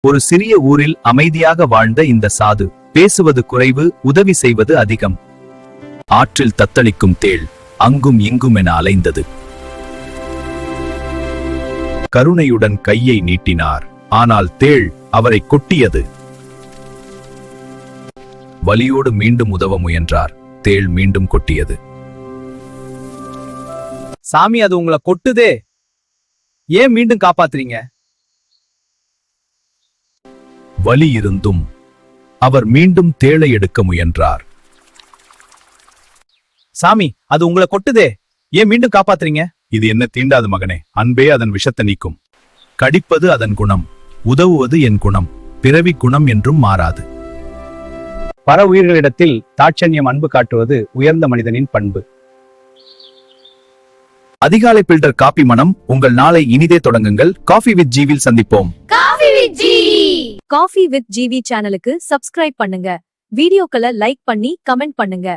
ஒரு சிறிய ஊரில் அமைதியாக வாழ்ந்த இந்த சாது பேசுவது குறைவு, உதவி செய்வது அதிகம். ஆற்றில் தத்தளிக்கும் தேள் அங்கும் இங்கும் என அலைந்தது. கருணையுடன் கையை நீட்டினார், ஆனால் தேள் அவரை கொட்டியது. வலியோடு மீண்டும் உதவ முயன்றார், தேள் மீண்டும் கொட்டியது. சாமி, அது உங்களை கொட்டுதே, ஏன் மீண்டும் காப்பாத்துறீங்க? வலி இருந்தும் அவர் மீண்டும் தேளை எடுக்க முயன்றார். சாமி, அது உங்களை கொட்டுதே, ஏன் மீண்டும் காப்பாத்துறீங்க? இது என்ன தீண்டாது மகனே, அன்பே அதன் விஷத்தை நீக்கும். கடிப்பது அதன் குணம், உதவுவது என் குணம், பிறவி குணம் என்றும் மாறாது. பர உயிர்களிடத்தில் தாட்சண்யம், அன்பு காட்டுவது உயர்ந்த மனிதனின் பண்பு. அதிகாலை பில்டர் காபி மனம். உங்கள் நாளை இனிதே தொடங்குங்கள். காஃபி வித் ஜீவில் சந்திப்போம். காஃபி வித் ஜிவி சேனலுக்கு சப்ஸ்கிரைப் பண்ணுங்க. வீடியோக்களை லைக் பண்ணி கமெண்ட் பண்ணுங்க.